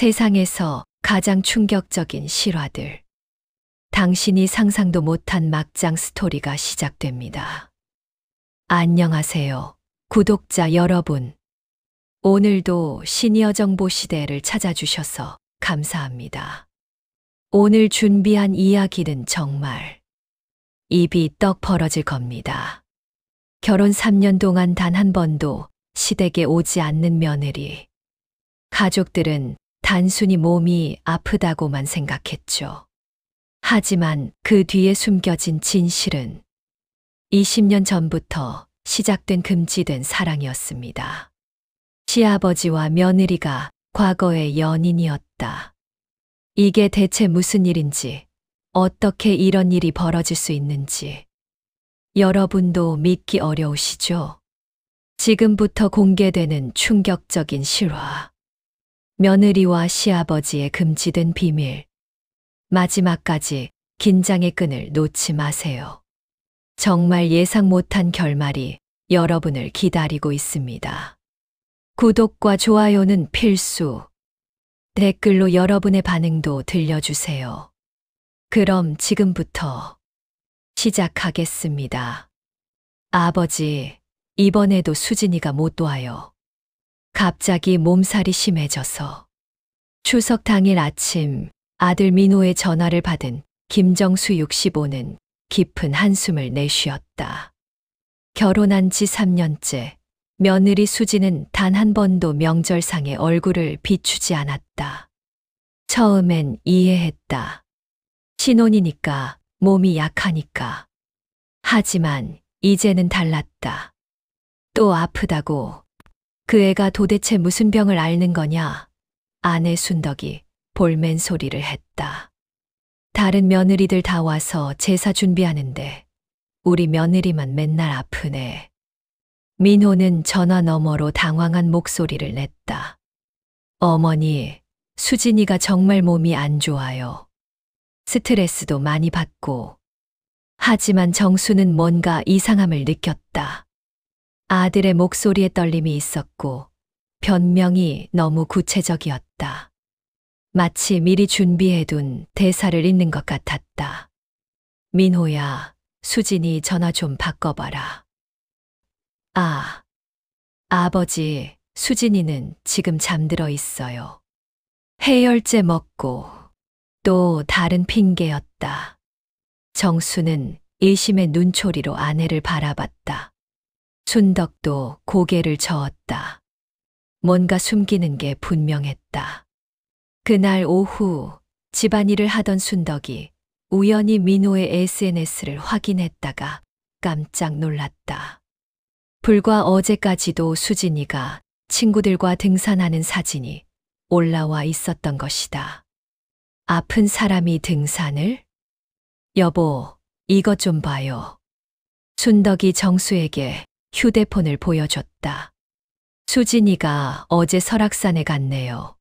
세상에서 가장 충격적인 실화들. 당신이 상상도 못한 막장 스토리가 시작됩니다. 안녕하세요, 구독자 여러분. 오늘도 시니어 정보 시대를 찾아주셔서 감사합니다. 오늘 준비한 이야기는 정말 입이 떡 벌어질 겁니다. 결혼 3년 동안 단 한 번도 시댁에 오지 않는 며느리. 가족들은 단순히 몸이 아프다고만 생각했죠. 하지만 그 뒤에 숨겨진 진실은 20년 전부터 시작된 금지된 사랑이었습니다. 시아버지와 며느리가 과거의 연인이었다. 이게 대체 무슨 일인지, 어떻게 이런 일이 벌어질 수 있는지 여러분도 믿기 어려우시죠? 지금부터 공개되는 충격적인 실화. 며느리와 시아버지의 금지된 비밀. 마지막까지 긴장의 끈을 놓지 마세요. 정말 예상 못한 결말이 여러분을 기다리고 있습니다. 구독과 좋아요는 필수. 댓글로 여러분의 반응도 들려주세요. 그럼 지금부터 시작하겠습니다. 아버지, 이번에도 수진이가 못 와요. 갑자기 몸살이 심해져서. 추석 당일 아침 아들 민호의 전화를 받은 김정수 65는 깊은 한숨을 내쉬었다. 결혼한 지 3년째 며느리 수진은 단 한 번도 명절상에 얼굴을 비추지 않았다. 처음엔 이해했다. 신혼이니까, 몸이 약하니까. 하지만 이제는 달랐다. 또 아프다고. 그 애가 도대체 무슨 병을 앓는 거냐? 아내 순덕이 볼멘 소리를 했다. 다른 며느리들 다 와서 제사 준비하는데 우리 며느리만 맨날 아프네. 민호는 전화 너머로 당황한 목소리를 냈다. 어머니, 수진이가 정말 몸이 안 좋아요. 스트레스도 많이 받고. 하지만 정수는 뭔가 이상함을 느꼈다. 아들의 목소리에 떨림이 있었고 변명이 너무 구체적이었다. 마치 미리 준비해둔 대사를 읽는 것 같았다. 민호야, 수진이 전화 좀 바꿔봐라. 아버지, 수진이는 지금 잠들어 있어요. 해열제 먹고. 또 다른 핑계였다. 정수는 일심의 눈초리로 아내를 바라봤다. 순덕도 고개를 저었다. 뭔가 숨기는 게 분명했다. 그날 오후 집안일을 하던 순덕이 우연히 민호의 SNS를 확인했다가 깜짝 놀랐다. 불과 어제까지도 수진이가 친구들과 등산하는 사진이 올라와 있었던 것이다. 아픈 사람이 등산을? 여보, 이것 좀 봐요. 순덕이 정수에게 휴대폰을 보여줬다. 수진이가 어제 설악산에 갔네요.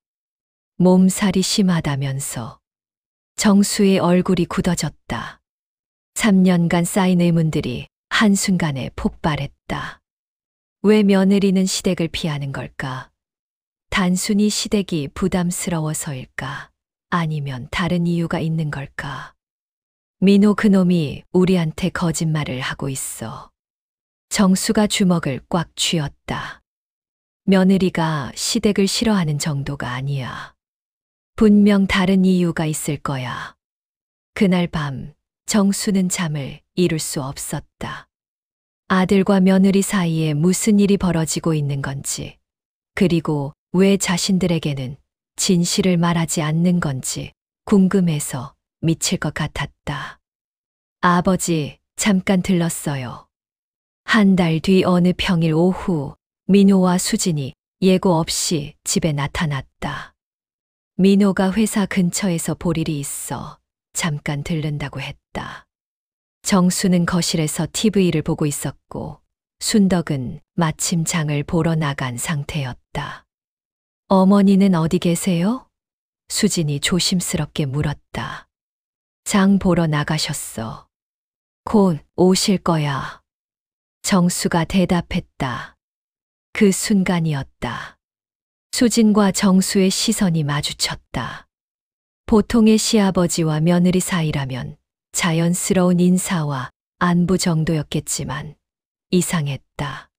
몸살이 심하다면서. 정수의 얼굴이 굳어졌다. 3년간 쌓인 의문들이 한순간에 폭발했다. 왜 며느리는 시댁을 피하는 걸까? 단순히 시댁이 부담스러워서일까? 아니면 다른 이유가 있는 걸까? 민호 그놈이 우리한테 거짓말을 하고 있어. 정수가 주먹을 꽉 쥐었다. 며느리가 시댁을 싫어하는 정도가 아니야. 분명 다른 이유가 있을 거야. 그날 밤 정수는 잠을 이룰 수 없었다. 아들과 며느리 사이에 무슨 일이 벌어지고 있는 건지, 그리고 왜 자신들에게는 진실을 말하지 않는 건지 궁금해서 미칠 것 같았다. 아버지, 잠깐 들렀어요. 한 달 뒤 어느 평일 오후 민호와 수진이 예고 없이 집에 나타났다. 민호가 회사 근처에서 볼 일이 있어 잠깐 들른다고 했다. 정수는 거실에서 TV를 보고 있었고 순덕은 마침 장을 보러 나간 상태였다. 어머니는 어디 계세요? 수진이 조심스럽게 물었다. 장 보러 나가셨어. 곧 오실 거야. 정수가 대답했다. 그 순간이었다. 수진과 정수의 시선이 마주쳤다. 보통의 시아버지와 며느리 사이라면 자연스러운 인사와 안부 정도였겠지만 이상했다.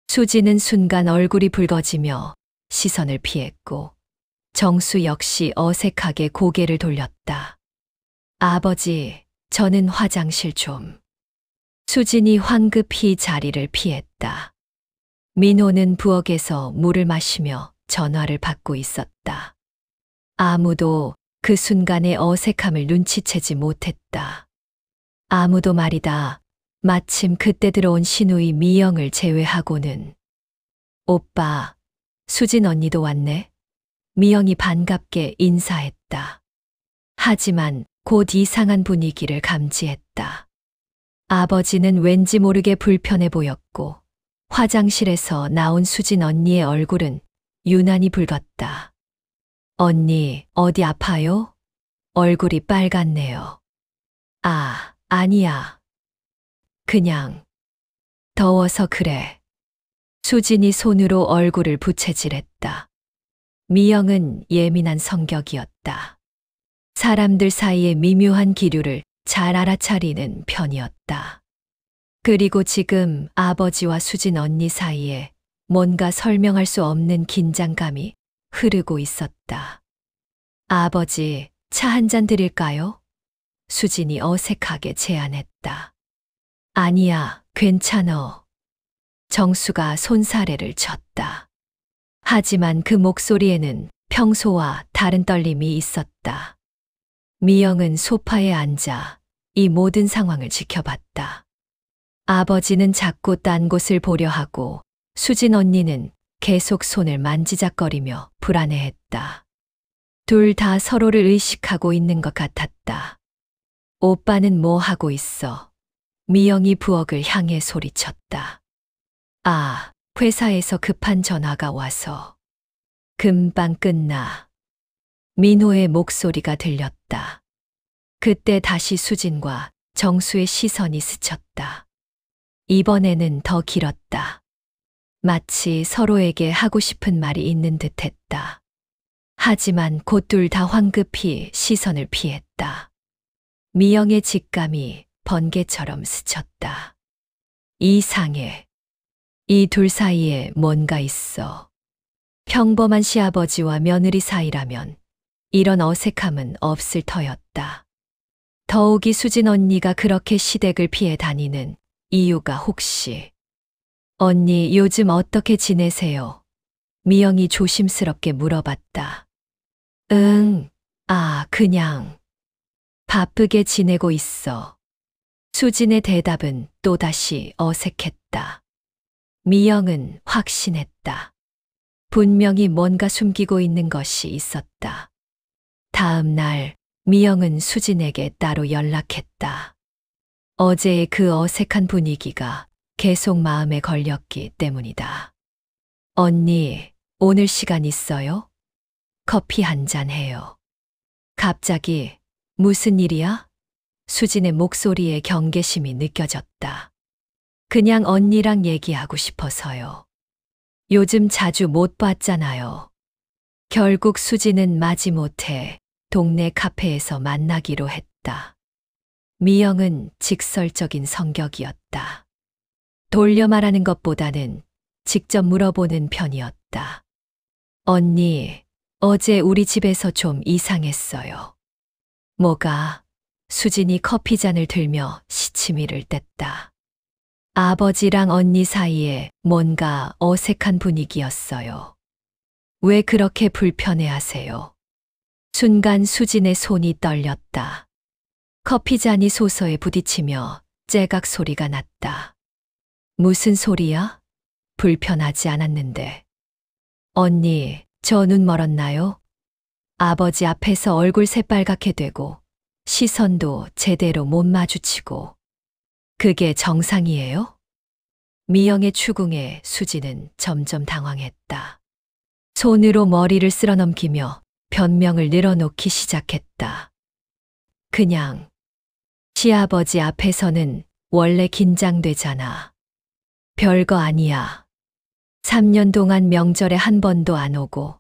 수진은 순간 얼굴이 붉어지며 시선을 피했고 정수 역시 어색하게 고개를 돌렸다. 아버지, 저는 화장실 좀. 수진이 황급히 자리를 피했다. 민호는 부엌에서 물을 마시며 전화를 받고 있었다. 아무도 그 순간의 어색함을 눈치채지 못했다. 아무도 말이다. 마침 그때 들어온 신우이 미영을 제외하고는. 오빠, 수진 언니도 왔네. 미영이 반갑게 인사했다. 하지만 곧 이상한 분위기를 감지했다. 아버지는 왠지 모르게 불편해 보였고 화장실에서 나온 수진 언니의 얼굴은 유난히 붉었다. 언니, 어디 아파요? 얼굴이 빨갛네요. 아, 아니야. 그냥 더워서 그래. 수진이 손으로 얼굴을 부채질했다. 미영은 예민한 성격이었다. 사람들 사이의 미묘한 기류를 잘 알아차리는 편이었다. 그리고 지금 아버지와 수진 언니 사이에 뭔가 설명할 수 없는 긴장감이 흐르고 있었다. 아버지, 차 한 잔 드릴까요? 수진이 어색하게 제안했다. 아니야, 괜찮어. 정수가 손사래를 쳤다. 하지만 그 목소리에는 평소와 다른 떨림이 있었다. 미영은 소파에 앉아 이 모든 상황을 지켜봤다. 아버지는 자꾸 딴 곳을 보려 하고 수진 언니는 계속 손을 만지작거리며 불안해했다. 둘 다 서로를 의식하고 있는 것 같았다. 오빠는 뭐 하고 있어? 미영이 부엌을 향해 소리쳤다. 아, 회사에서 급한 전화가 와서. 금방 끝나. 민호의 목소리가 들렸다. 그때 다시 수진과 정수의 시선이 스쳤다. 이번에는 더 길었다. 마치 서로에게 하고 싶은 말이 있는 듯 했다. 하지만 곧 둘 다 황급히 시선을 피했다. 미영의 직감이 번개처럼 스쳤다. 이상해. 이 둘 사이에 뭔가 있어. 평범한 시아버지와 며느리 사이라면 이런 어색함은 없을 터였다. 더욱이 수진 언니가 그렇게 시댁을 피해 다니는 이유가 혹시. 언니, 요즘 어떻게 지내세요? 미영이 조심스럽게 물어봤다. 그냥. 바쁘게 지내고 있어. 수진의 대답은 또다시 어색했다. 미영은 확신했다. 분명히 뭔가 숨기고 있는 것이 있었다. 다음 날, 미영은 수진에게 따로 연락했다. 어제의 그 어색한 분위기가 계속 마음에 걸렸기 때문이다. 언니, 오늘 시간 있어요? 커피 한 잔 해요. 갑자기, 무슨 일이야? 수진의 목소리에 경계심이 느껴졌다. 그냥 언니랑 얘기하고 싶어서요. 요즘 자주 못 봤잖아요. 결국 수진은 마지못해 동네 카페에서 만나기로 했다. 미영은 직설적인 성격이었다. 돌려 말하는 것보다는 직접 물어보는 편이었다. 언니, 어제 우리 집에서 좀 이상했어요. 뭐가? 수진이 커피잔을 들며 시치미를 뗐다. 아버지랑 언니 사이에 뭔가 어색한 분위기였어요. 왜 그렇게 불편해하세요? 순간 수진의 손이 떨렸다. 커피잔이 소서에 부딪히며 째각 소리가 났다. 무슨 소리야? 불편하지 않았는데. 언니, 저 눈 멀었나요? 아버지 앞에서 얼굴 새빨갛게 되고 시선도 제대로 못 마주치고. 그게 정상이에요? 미영의 추궁에 수진은 점점 당황했다. 손으로 머리를 쓸어넘기며 변명을 늘어놓기 시작했다. 그냥 시아버지 앞에서는 원래 긴장되잖아. 별거 아니야. 3년 동안 명절에 한 번도 안 오고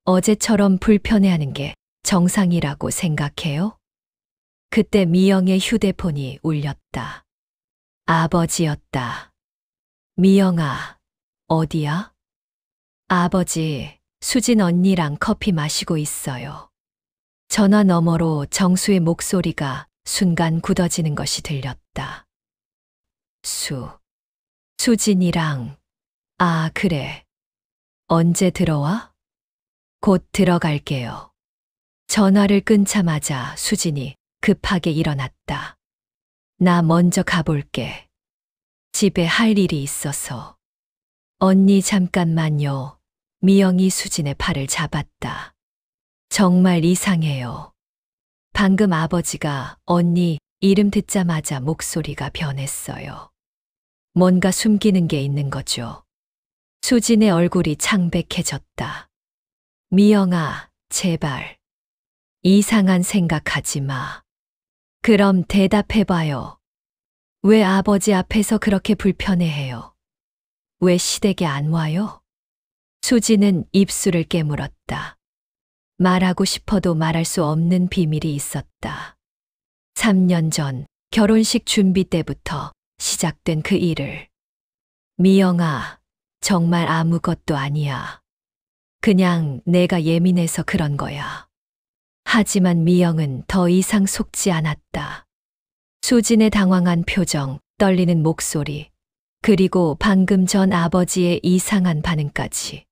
어제처럼 불편해하는 게 정상이라고 생각해요? 그때 미영의 휴대폰이 울렸다. 아버지였다. 미영아, 어디야? 아버지, 수진 언니랑 커피 마시고 있어요. 전화 너머로 정수의 목소리가 순간 굳어지는 것이 들렸다. 수진이랑, 아, 그래. 언제 들어와? 곧 들어갈게요. 전화를 끊자마자 수진이 급하게 일어났다. 나 먼저 가볼게. 집에 할 일이 있어서. 언니 잠깐만요. 미영이 수진의 팔을 잡았다. 정말 이상해요. 방금 아버지가 언니 이름 듣자마자 목소리가 변했어요. 뭔가 숨기는 게 있는 거죠. 수진의 얼굴이 창백해졌다. 미영아, 제발. 이상한 생각하지 마. 그럼 대답해봐요. 왜 아버지 앞에서 그렇게 불편해해요? 왜 시댁에 안 와요? 수지는 입술을 깨물었다. 말하고 싶어도 말할 수 없는 비밀이 있었다. 3년 전 결혼식 준비 때부터 시작된 그 일을. 미영아, 정말 아무것도 아니야. 그냥 내가 예민해서 그런 거야. 하지만 미영은 더 이상 속지 않았다. 수진의 당황한 표정, 떨리는 목소리, 그리고 방금 전 아버지의 이상한 반응까지.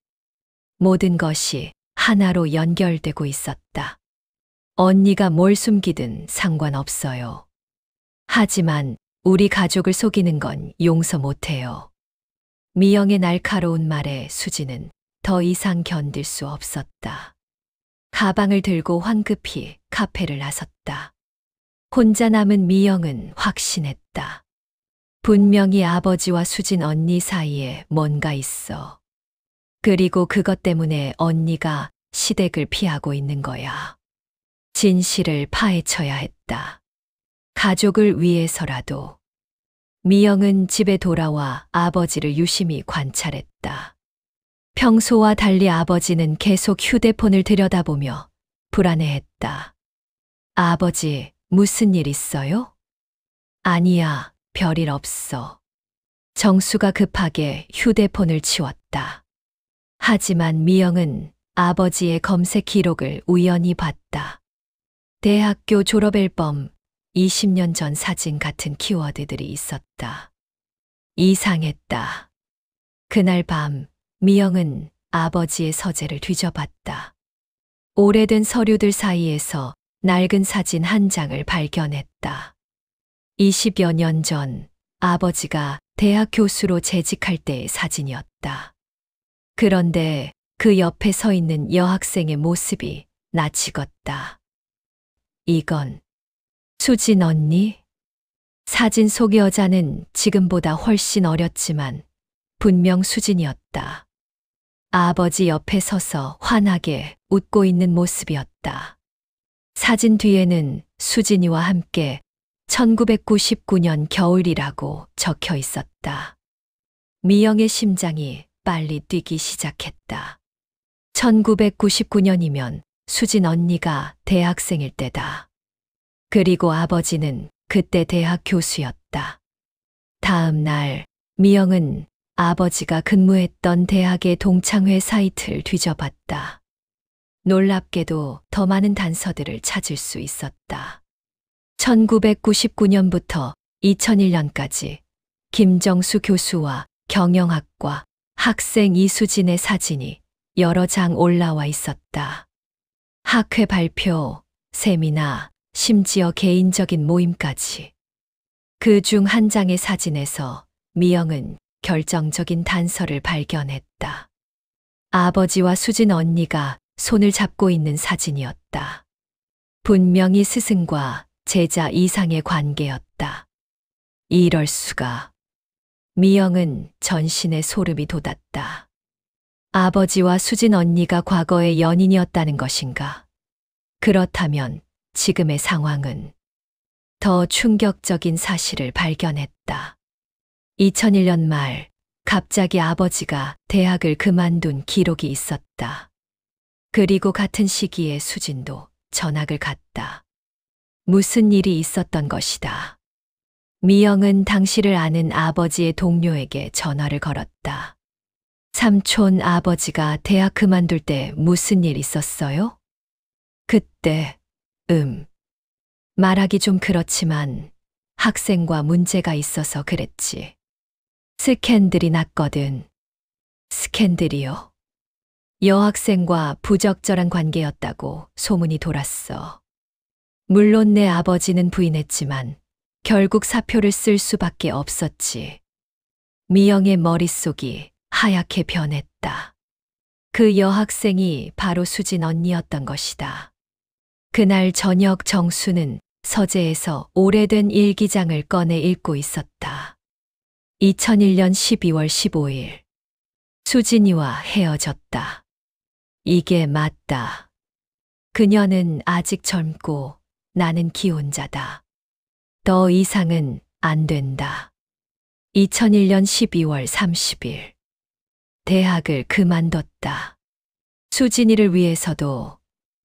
모든 것이 하나로 연결되고 있었다. 언니가 뭘 숨기든 상관없어요. 하지만 우리 가족을 속이는 건 용서 못해요. 미영의 날카로운 말에 수지는 더 이상 견딜 수 없었다. 가방을 들고 황급히 카페를 나섰다. 혼자 남은 미영은 확신했다. 분명히 아버지와 수진 언니 사이에 뭔가 있어. 그리고 그것 때문에 언니가 시댁을 피하고 있는 거야. 진실을 파헤쳐야 했다. 가족을 위해서라도. 미영은 집에 돌아와 아버지를 유심히 관찰했다. 평소와 달리 아버지는 계속 휴대폰을 들여다보며 불안해했다. 아버지, 무슨 일 있어요? 아니야, 별일 없어. 정수가 급하게 휴대폰을 치웠다. 하지만 미영은 아버지의 검색 기록을 우연히 봤다. 대학교 졸업 앨범, 20년 전 사진 같은 키워드들이 있었다. 이상했다. 그날 밤 미영은 아버지의 서재를 뒤져봤다. 오래된 서류들 사이에서 낡은 사진 한 장을 발견했다. 20여 년 전 아버지가 대학 교수로 재직할 때의 사진이었다. 그런데 그 옆에 서 있는 여학생의 모습이 낯익었다. 이건 수진 언니? 사진 속 여자는 지금보다 훨씬 어렸지만 분명 수진이었다. 아버지 옆에 서서 환하게 웃고 있는 모습이었다. 사진 뒤에는 수진이와 함께 1999년 겨울이라고 적혀 있었다. 미영의 심장이 빨리 뛰기 시작했다. 1999년이면 수진 언니가 대학생일 때다. 그리고 아버지는 그때 대학 교수였다. 다음 날 미영은 아버지가 근무했던 대학의 동창회 사이트를 뒤져봤다. 놀랍게도 더 많은 단서들을 찾을 수 있었다. 1999년부터 2001년까지 김정수 교수와 경영학과 학생 이수진의 사진이 여러 장 올라와 있었다. 학회 발표, 세미나, 심지어 개인적인 모임까지. 그 중 한 장의 사진에서 미영은 결정적인 단서를 발견했다. 아버지와 수진 언니가 손을 잡고 있는 사진이었다. 분명히 스승과 제자 이상의 관계였다. 이럴 수가. 미영은 전신에 소름이 돋았다. 아버지와 수진 언니가 과거의 연인이었다는 것인가? 그렇다면 지금의 상황은 더 충격적인 사실을 발견했다. 2001년 말 갑자기 아버지가 대학을 그만둔 기록이 있었다. 그리고 같은 시기에 수진도 전학을 갔다. 무슨 일이 있었던 것이다. 미영은 당시를 아는 아버지의 동료에게 전화를 걸었다. 삼촌 아버지가 대학 그만둘 때 무슨 일 있었어요? 그때, 말하기 좀 그렇지만 학생과 문제가 있어서 그랬지. 스캔들이 났거든. 스캔들이요? 여학생과 부적절한 관계였다고 소문이 돌았어. 물론 내 아버지는 부인했지만 결국 사표를 쓸 수밖에 없었지. 미영의 머릿속이 하얗게 변했다. 그 여학생이 바로 수진 언니였던 것이다. 그날 저녁 정수는 서재에서 오래된 일기장을 꺼내 읽고 있었다. 2001년 12월 15일. 수진이와 헤어졌다. 이게 맞다. 그녀는 아직 젊고 나는 기혼자다. 더 이상은 안 된다. 2001년 12월 30일. 대학을 그만뒀다. 수진이를 위해서도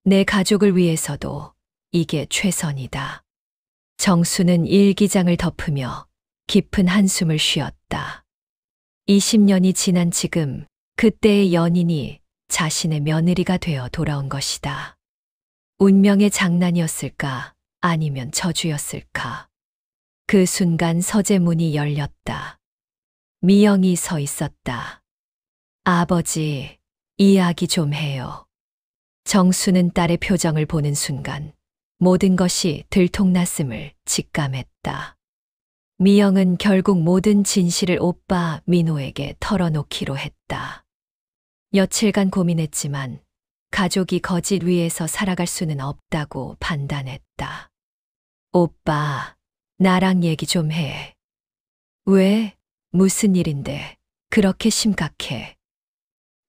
내 가족을 위해서도 이게 최선이다. 정수는 일기장을 덮으며 깊은 한숨을 쉬었다. 20년이 지난 지금 그때의 연인이 자신의 며느리가 되어 돌아온 것이다. 운명의 장난이었을까? 아니면 저주였을까? 그 순간 서재 문이 열렸다. 미영이 서 있었다. 아버지, 이야기 좀 해요. 정수는 딸의 표정을 보는 순간 모든 것이 들통났음을 직감했다. 미영은 결국 모든 진실을 오빠 민호에게 털어놓기로 했다. 며칠간 고민했지만 가족이 거짓 위에서 살아갈 수는 없다고 판단했다. 오빠, 나랑 얘기 좀 해. 왜? 무슨 일인데 그렇게 심각해?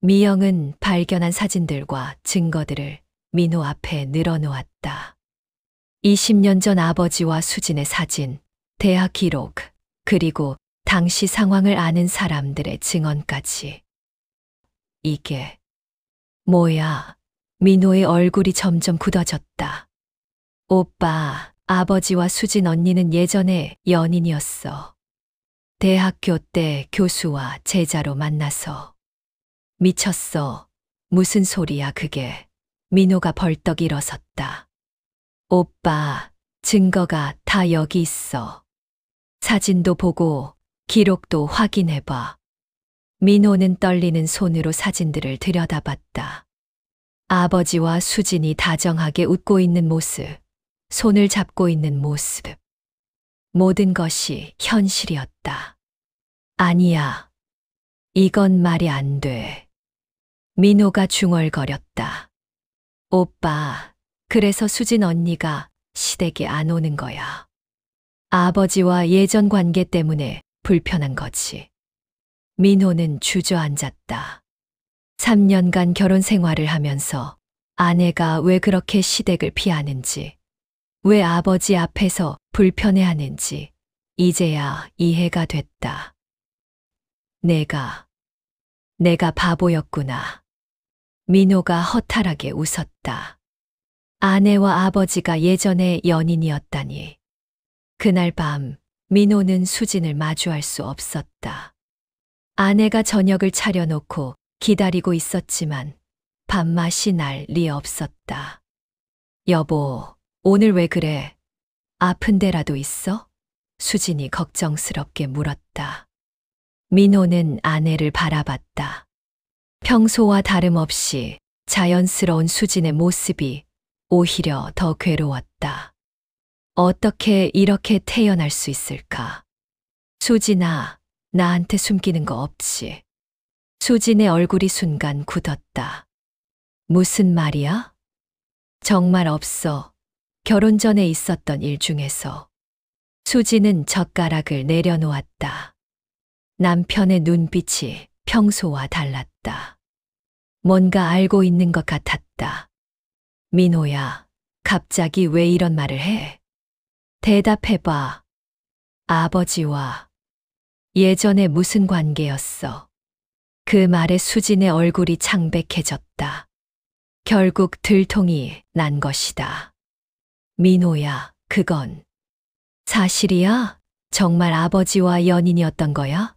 미영은 발견한 사진들과 증거들을 민호 앞에 늘어놓았다. 20년 전 아버지와 수진의 사진, 대학 기록, 그리고 당시 상황을 아는 사람들의 증언까지. 이게 뭐야? 민호의 얼굴이 점점 굳어졌다. 오빠, 아버지와 수진 언니는 예전에 연인이었어. 대학교 때 교수와 제자로 만나서. 미쳤어. 무슨 소리야 그게. 민호가 벌떡 일어섰다. 오빠, 증거가 다 여기 있어. 사진도 보고 기록도 확인해봐. 민호는 떨리는 손으로 사진들을 들여다봤다. 아버지와 수진이 다정하게 웃고 있는 모습, 손을 잡고 있는 모습. 모든 것이 현실이었다. 아니야. 이건 말이 안 돼. 민호가 중얼거렸다. 오빠, 그래서 수진 언니가 시댁에 안 오는 거야. 아버지와 예전 관계 때문에 불편한 거지. 민호는 주저앉았다. 3년간 결혼 생활을 하면서 아내가 왜 그렇게 시댁을 피하는지, 왜 아버지 앞에서 불편해하는지 이제야 이해가 됐다. 내가 바보였구나. 민호가 허탈하게 웃었다. 아내와 아버지가 예전에 연인이었다니. 그날 밤 민호는 수진을 마주할 수 없었다. 아내가 저녁을 차려놓고 기다리고 있었지만 밥맛이 날 리 없었다. 여보, 오늘 왜 그래? 아픈 데라도 있어? 수진이 걱정스럽게 물었다. 민호는 아내를 바라봤다. 평소와 다름없이 자연스러운 수진의 모습이 오히려 더 괴로웠다. 어떻게 이렇게 태어날 수 있을까? 수진아, 나한테 숨기는 거 없지? 수진의 얼굴이 순간 굳었다. 무슨 말이야? 정말 없어. 결혼 전에 있었던 일 중에서. 수진은 젓가락을 내려놓았다. 남편의 눈빛이 평소와 달랐다. 뭔가 알고 있는 것 같았다. 민호야, 갑자기 왜 이런 말을 해? 대답해봐. 아버지와 예전에 무슨 관계였어? 그 말에 수진의 얼굴이 창백해졌다. 결국 들통이 난 것이다. 민호야, 그건 사실이야? 정말 아버지와 연인이었던 거야?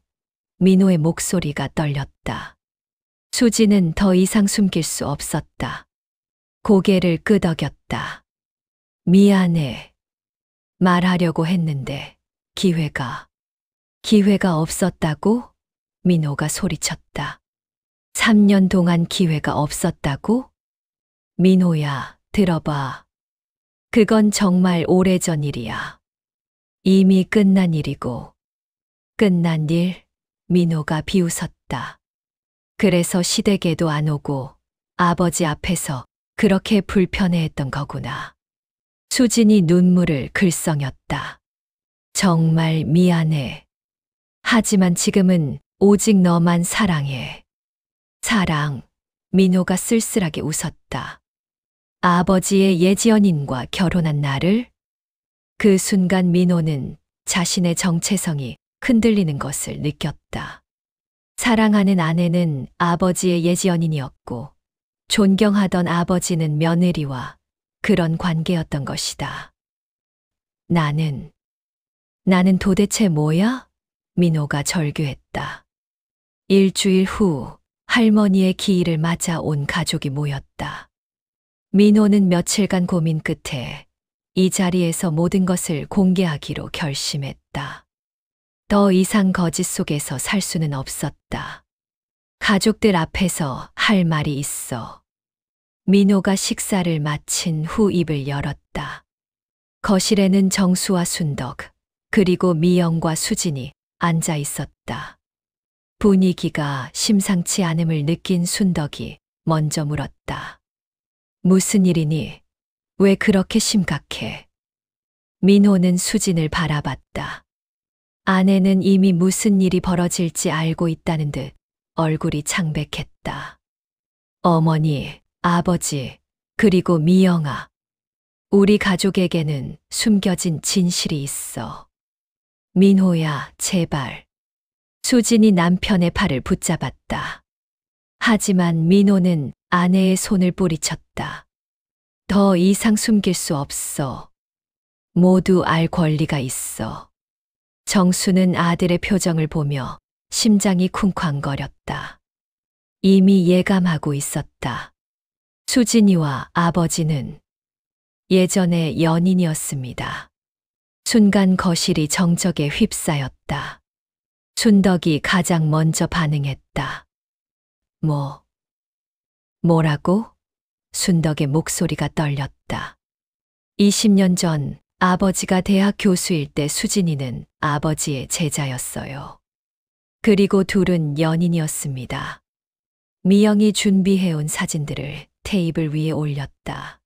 민호의 목소리가 떨렸다. 수진은 더 이상 숨길 수 없었다. 고개를 끄덕였다. 미안해. 말하려고 했는데 기회가 없었다고? 민호가 소리쳤다. 3년 동안 기회가 없었다고? 민호야, 들어봐. 그건 정말 오래전 일이야. 이미 끝난 일이고. 끝난 일? 민호가 비웃었다. 그래서 시댁에도 안 오고 아버지 앞에서 그렇게 불편해했던 거구나. 수진이 눈물을 글썽였다. 정말 미안해. 하지만 지금은 오직 너만 사랑해. 사랑. 민호가 쓸쓸하게 웃었다. 아버지의 예지연인과 결혼한 나를? 그 순간 민호는 자신의 정체성이 흔들리는 것을 느꼈다. 사랑하는 아내는 아버지의 예지연인이었고 존경하던 아버지는 며느리와 그런 관계였던 것이다. 나는 도대체 뭐야? 민호가 절규했다. 일주일 후 할머니의 기일을 맞아 온 가족이 모였다. 민호는 며칠간 고민 끝에 이 자리에서 모든 것을 공개하기로 결심했다. 더 이상 거짓 속에서 살 수는 없었다. 가족들 앞에서 할 말이 있어. 민호가 식사를 마친 후 입을 열었다. 거실에는 정수와 순덕, 그리고 미영과 수진이 앉아 있었다. 분위기가 심상치 않음을 느낀 순덕이 먼저 물었다. 무슨 일이니? 왜 그렇게 심각해? 민호는 수진을 바라봤다. 아내는 이미 무슨 일이 벌어질지 알고 있다는 듯 얼굴이 창백했다. 어머니, 아버지, 그리고 미영아. 우리 가족에게는 숨겨진 진실이 있어. 민호야, 제발. 수진이 남편의 팔을 붙잡았다. 하지만 민호는 아내의 손을 뿌리쳤다. 더 이상 숨길 수 없어. 모두 알 권리가 있어. 정수는 아들의 표정을 보며 심장이 쿵쾅거렸다. 이미 예감하고 있었다. 수진이와 아버지는 예전에 연인이었습니다. 순간 거실이 정적에 휩싸였다. 순덕이 가장 먼저 반응했다. 뭐라고? 순덕의 목소리가 떨렸다. 20년 전 아버지가 대학 교수일 때 수진이는 아버지의 제자였어요. 그리고 둘은 연인이었습니다. 미영이 준비해온 사진들을 테이블 위에 올렸다.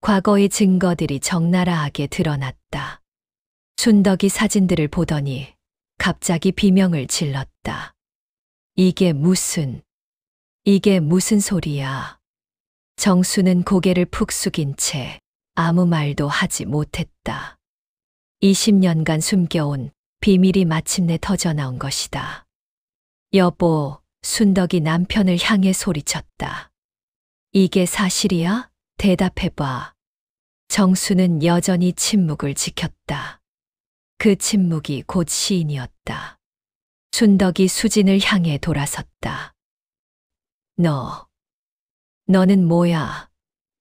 과거의 증거들이 적나라하게 드러났다. 순덕이 사진들을 보더니 갑자기 비명을 질렀다. 이게 무슨 소리야? 정수는 고개를 푹 숙인 채 아무 말도 하지 못했다. 20년간 숨겨온 비밀이 마침내 터져나온 것이다. 여보, 순덕이 남편을 향해 소리쳤다. 이게 사실이야? 대답해봐. 정수는 여전히 침묵을 지켰다. 그 침묵이 곧 시인이었다. 순덕이 수진을 향해 돌아섰다. 너는 뭐야?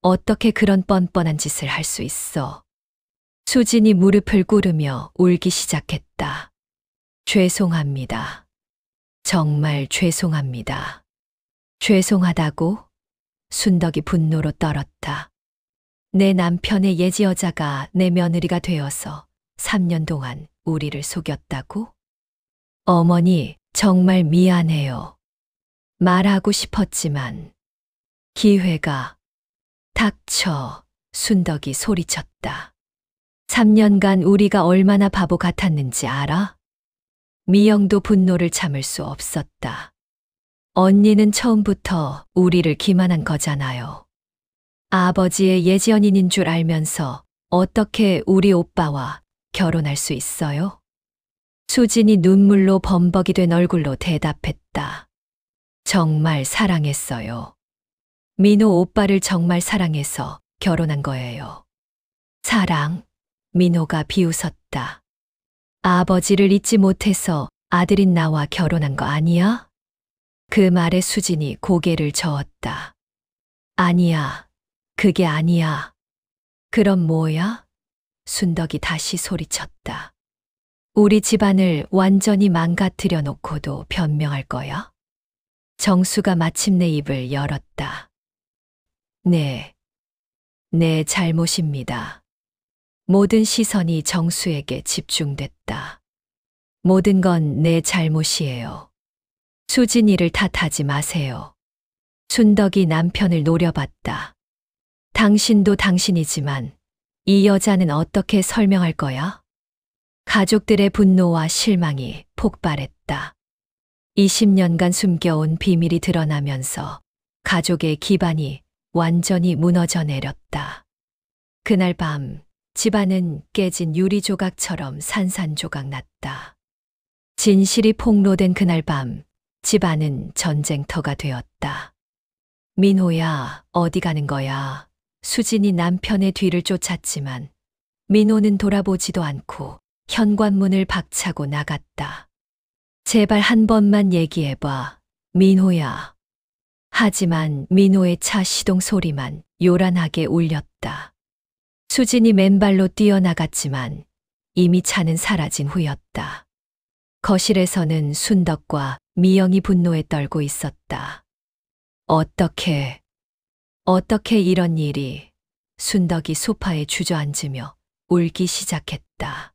어떻게 그런 뻔뻔한 짓을 할 수 있어? 수진이 무릎을 꿇으며 울기 시작했다. 죄송합니다. 정말 죄송합니다. 죄송하다고? 순덕이 분노로 떨었다. 내 남편의 예지 여자가 내 며느리가 되어서 3년 동안 우리를 속였다고? 어머니, 정말 미안해요. 말하고 싶었지만 기회가 닥쳐. 순덕이 소리쳤다. 3년간 우리가 얼마나 바보 같았는지 알아? 미영도 분노를 참을 수 없었다. 언니는 처음부터 우리를 기만한 거잖아요. 아버지의 예지연인인 줄 알면서 어떻게 우리 오빠와 결혼할 수 있어요? 수진이 눈물로 범벅이 된 얼굴로 대답했다. 정말 사랑했어요. 민호 오빠를 정말 사랑해서 결혼한 거예요. 사랑? 민호가 비웃었다. 아버지를 잊지 못해서 아들인 나와 결혼한 거 아니야? 그 말에 수진이 고개를 저었다. 아니야. 그게 아니야. 그럼 뭐야? 순덕이 다시 소리쳤다. 우리 집안을 완전히 망가뜨려 놓고도 변명할 거야? 정수가 마침내 입을 열었다. 네. 내 잘못입니다. 모든 시선이 정수에게 집중됐다. 모든 건 내 잘못이에요. 수진이를 탓하지 마세요. 순덕이 남편을 노려봤다. 당신도 당신이지만 이 여자는 어떻게 설명할 거야? 가족들의 분노와 실망이 폭발했다. 20년간 숨겨온 비밀이 드러나면서 가족의 기반이 완전히 무너져 내렸다. 그날 밤 집안은 깨진 유리 조각처럼 산산조각 났다. 진실이 폭로된 그날 밤 집안은 전쟁터가 되었다. 민호야, 어디 가는 거야? 수진이 남편의 뒤를 쫓았지만 민호는 돌아보지도 않고 현관문을 박차고 나갔다. 제발 한 번만 얘기해봐, 민호야. 하지만 민호의 차 시동 소리만 요란하게 울렸다. 수진이 맨발로 뛰어나갔지만 이미 차는 사라진 후였다. 거실에서는 순덕과 미영이 분노에 떨고 있었다. 어떻게 이런 일이? 순덕이 소파에 주저앉으며 울기 시작했다.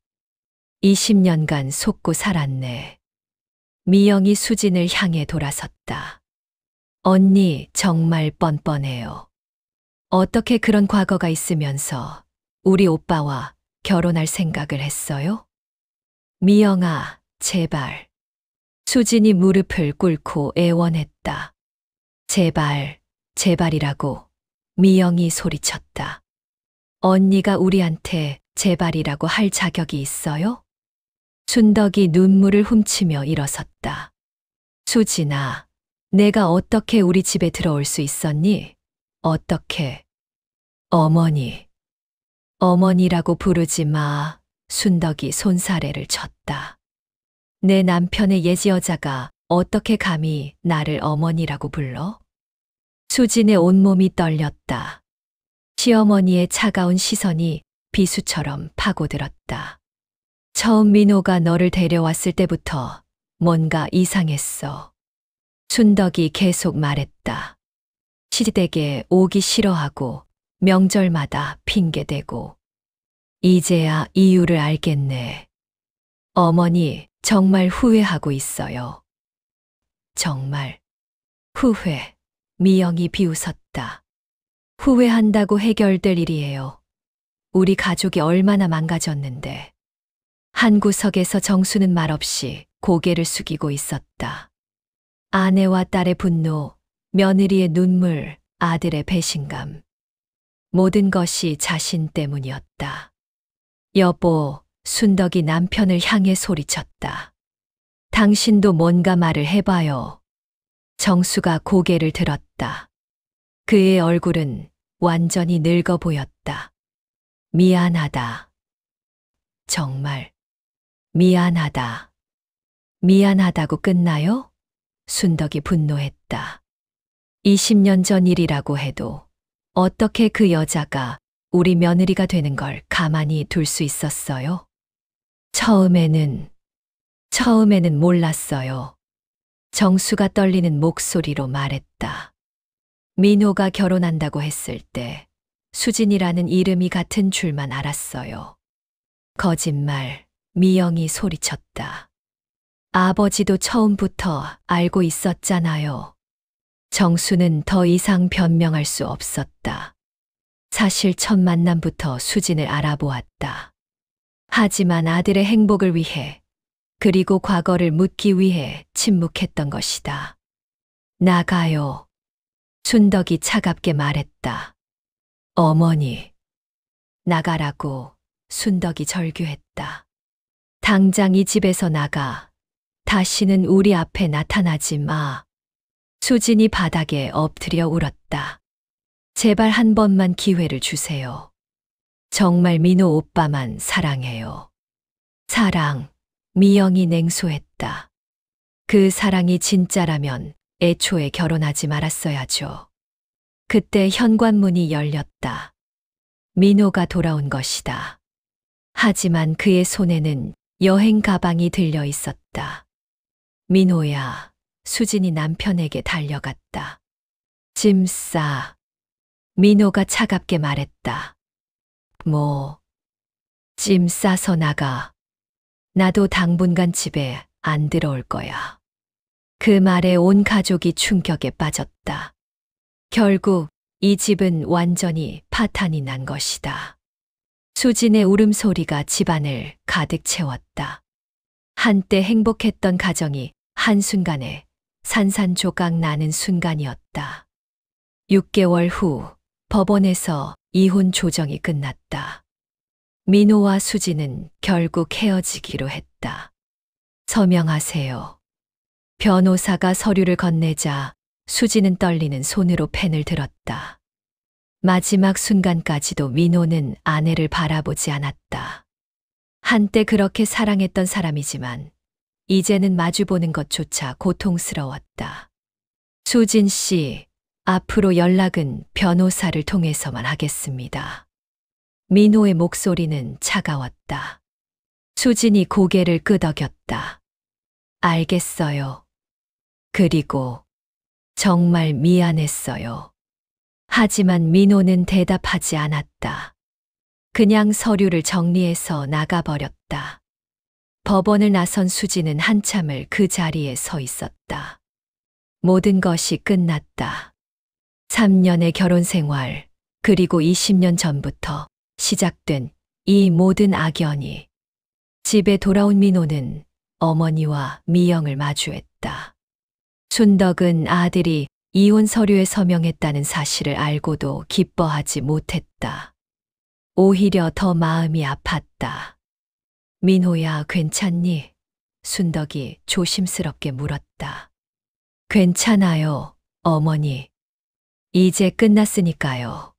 20년간 속고 살았네. 미영이 수진을 향해 돌아섰다. 언니, 정말 뻔뻔해요. 어떻게 그런 과거가 있으면서 우리 오빠와 결혼할 생각을 했어요? 미영아, 제발. 수진이 무릎을 꿇고 애원했다. 제발, 제발이라고 미영이 소리쳤다. 언니가 우리한테 제발이라고 할 자격이 있어요? 순덕이 눈물을 훔치며 일어섰다. 수진아, 내가 어떻게 우리 집에 들어올 수 있었니? 어떻게? 어머니. 어머니라고 부르지 마. 순덕이 손사래를 쳤다. 내 남편의 예지 여자가 어떻게 감히 나를 어머니라고 불러? 수진의 온몸이 떨렸다. 시어머니의 차가운 시선이 비수처럼 파고들었다. 처음 민호가 너를 데려왔을 때부터 뭔가 이상했어. 순덕이 계속 말했다. 시댁에 오기 싫어하고 명절마다 핑계대고. 이제야 이유를 알겠네. 어머니, 정말 후회하고 있어요. 정말. 후회. 미영이 비웃었다. 후회한다고 해결될 일이에요. 우리 가족이 얼마나 망가졌는데. 한 구석에서 정수는 말없이 고개를 숙이고 있었다. 아내와 딸의 분노, 며느리의 눈물, 아들의 배신감. 모든 것이 자신 때문이었다. 여보, 순덕이 남편을 향해 소리쳤다. 당신도 뭔가 말을 해봐요. 정수가 고개를 들었다. 그의 얼굴은 완전히 늙어 보였다. 미안하다. 정말 미안하다. 미안하다고 끝나요? 순덕이 분노했다. 20년 전 일이라고 해도 어떻게 그 여자가 우리 며느리가 되는 걸 가만히 둘 수 있었어요? 처음에는 몰랐어요. 정수가 떨리는 목소리로 말했다. 민호가 결혼한다고 했을 때 수진이라는 이름이 같은 줄만 알았어요. 거짓말, 미영이 소리쳤다. 아버지도 처음부터 알고 있었잖아요. 정수는 더 이상 변명할 수 없었다. 사실 첫 만남부터 수진을 알아보았다. 하지만 아들의 행복을 위해, 그리고 과거를 묻기 위해 침묵했던 것이다. 나가요. 순덕이 차갑게 말했다. 어머니. 나가라고 순덕이 절규했다. 당장 이 집에서 나가. 다시는 우리 앞에 나타나지 마. 수진이 바닥에 엎드려 울었다. 제발 한 번만 기회를 주세요. 정말 민호 오빠만 사랑해요. 사랑, 미영이 냉소했다. 그 사랑이 진짜라면 애초에 결혼하지 말았어야죠. 그때 현관문이 열렸다. 민호가 돌아온 것이다. 하지만 그의 손에는 여행 가방이 들려 있었다. 민호야, 수진이 남편에게 달려갔다. 짐 싸. 민호가 차갑게 말했다. 뭐, 짐 싸서 나가. 나도 당분간 집에 안 들어올 거야. 그 말에 온 가족이 충격에 빠졌다. 결국 이 집은 완전히 파탄이 난 것이다. 수진의 울음소리가 집안을 가득 채웠다. 한때 행복했던 가정이 한순간에 산산조각 나는 순간이었다. 6개월 후 법원에서 이혼 조정이 끝났다. 민호와 수진은 결국 헤어지기로 했다. 서명하세요. 변호사가 서류를 건네자 수진은 떨리는 손으로 펜을 들었다. 마지막 순간까지도 민호는 아내를 바라보지 않았다. 한때 그렇게 사랑했던 사람이지만 이제는 마주보는 것조차 고통스러웠다. 수진 씨, 앞으로 연락은 변호사를 통해서만 하겠습니다. 민호의 목소리는 차가웠다. 수진이 고개를 끄덕였다. 알겠어요. 그리고 정말 미안했어요. 하지만 민호는 대답하지 않았다. 그냥 서류를 정리해서 나가버렸다. 법원을 나선 수진은 한참을 그 자리에 서 있었다. 모든 것이 끝났다. 3년의 결혼 생활, 그리고 20년 전부터 시작된 이 모든 악연이. 집에 돌아온 민호는 어머니와 미영을 마주했다. 순덕은 아들이 이혼 서류에 서명했다는 사실을 알고도 기뻐하지 못했다. 오히려 더 마음이 아팠다. 민호야, 괜찮니? 순덕이 조심스럽게 물었다. 괜찮아요, 어머니. 이제 끝났으니까요.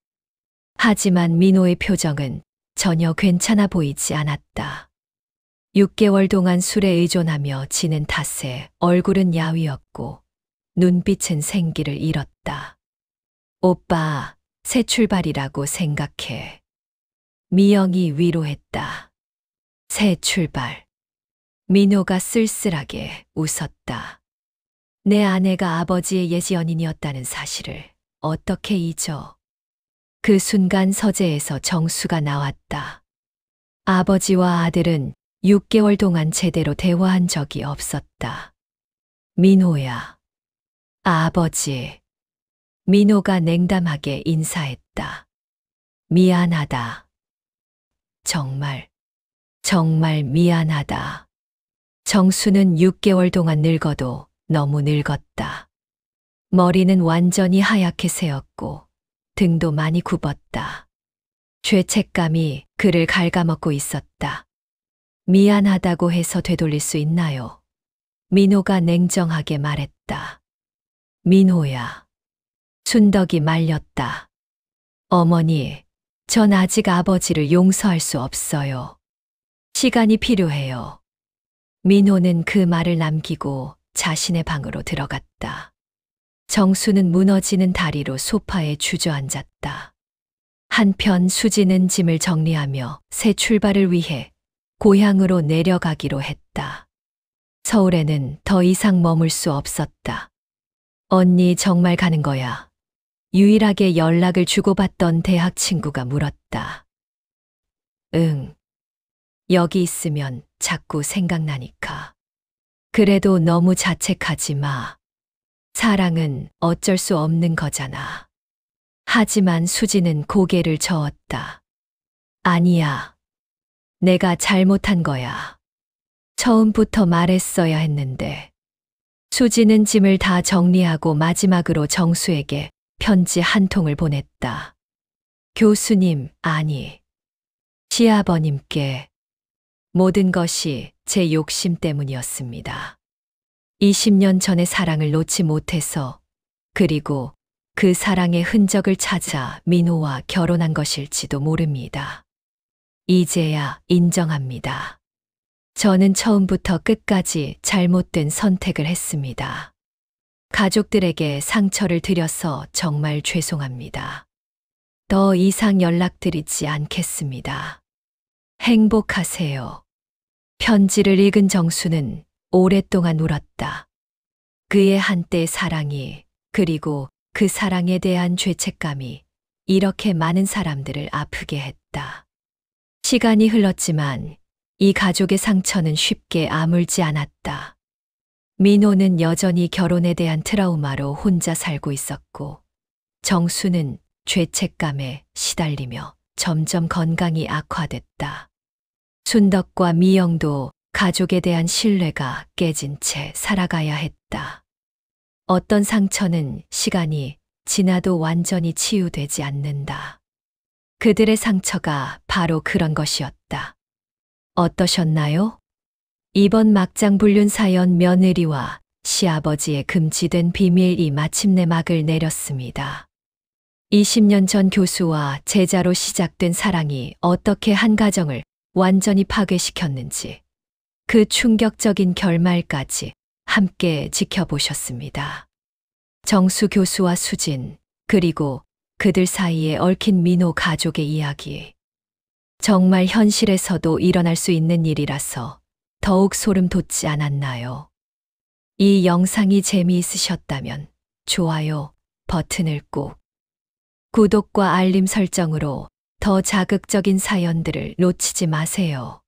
하지만 민호의 표정은 전혀 괜찮아 보이지 않았다. 6개월 동안 술에 의존하며 지낸 탓에 얼굴은 야위었고 눈빛은 생기를 잃었다. 오빠, 새 출발이라고 생각해. 미영이 위로했다. 새 출발. 민호가 쓸쓸하게 웃었다. 내 아내가 아버지의 예지 연인이었다는 사실을 어떻게 잊어? 그 순간 서재에서 정수가 나왔다. 아버지와 아들은 6개월 동안 제대로 대화한 적이 없었다. 민호야. 아버지. 민호가 냉담하게 인사했다. 미안하다. 정말 미안하다. 정수는 6개월 동안 늙어도 너무 늙었다. 머리는 완전히 하얗게 새었고 등도 많이 굽었다. 죄책감이 그를 갉아먹고 있었다. 미안하다고 해서 되돌릴 수 있나요? 민호가 냉정하게 말했다. 민호야. 순덕이 말렸다. 어머니, 전 아직 아버지를 용서할 수 없어요. 시간이 필요해요. 민호는 그 말을 남기고 자신의 방으로 들어갔다. 정수는 무너지는 다리로 소파에 주저앉았다. 한편 수지는 짐을 정리하며 새 출발을 위해 고향으로 내려가기로 했다. 서울에는 더 이상 머물 수 없었다. 언니 정말 가는 거야? 유일하게 연락을 주고받던 대학 친구가 물었다. 응. 여기 있으면 자꾸 생각나니까. 그래도 너무 자책하지 마. 사랑은 어쩔 수 없는 거잖아. 하지만 수지는 고개를 저었다. 아니야. 내가 잘못한 거야. 처음부터 말했어야 했는데. 수지는 짐을 다 정리하고 마지막으로 정수에게 편지 한 통을 보냈다. 교수님, 아니. 시아버님께. 모든 것이 제 욕심 때문이었습니다. 20년 전의 사랑을 놓지 못해서, 그리고 그 사랑의 흔적을 찾아 민호와 결혼한 것일지도 모릅니다. 이제야 인정합니다. 저는 처음부터 끝까지 잘못된 선택을 했습니다. 가족들에게 상처를 드려서 정말 죄송합니다. 더 이상 연락드리지 않겠습니다. 행복하세요. 편지를 읽은 정수는 오랫동안 울었다. 그의 한때 사랑이, 그리고 그 사랑에 대한 죄책감이 이렇게 많은 사람들을 아프게 했다. 시간이 흘렀지만 이 가족의 상처는 쉽게 아물지 않았다. 민호는 여전히 결혼에 대한 트라우마로 혼자 살고 있었고, 정수는 죄책감에 시달리며 점점 건강이 악화됐다. 순덕과 미영도 가족에 대한 신뢰가 깨진 채 살아가야 했다. 어떤 상처는 시간이 지나도 완전히 치유되지 않는다. 그들의 상처가 바로 그런 것이었다. 어떠셨나요? 이번 막장불륜 사연 며느리와 시아버지의 금지된 비밀이 마침내 막을 내렸습니다. 20년 전 교수와 제자로 시작된 사랑이 어떻게 한 가정을 완전히 파괴시켰는지, 그 충격적인 결말까지 함께 지켜보셨습니다. 정수 교수와 수진, 그리고 그들 사이에 얽힌 민호 가족의 이야기. 정말 현실에서도 일어날 수 있는 일이라서 더욱 소름 돋지 않았나요? 이 영상이 재미있으셨다면 좋아요 버튼을 꼭, 구독과 알림 설정으로 더 자극적인 사연들을 놓치지 마세요.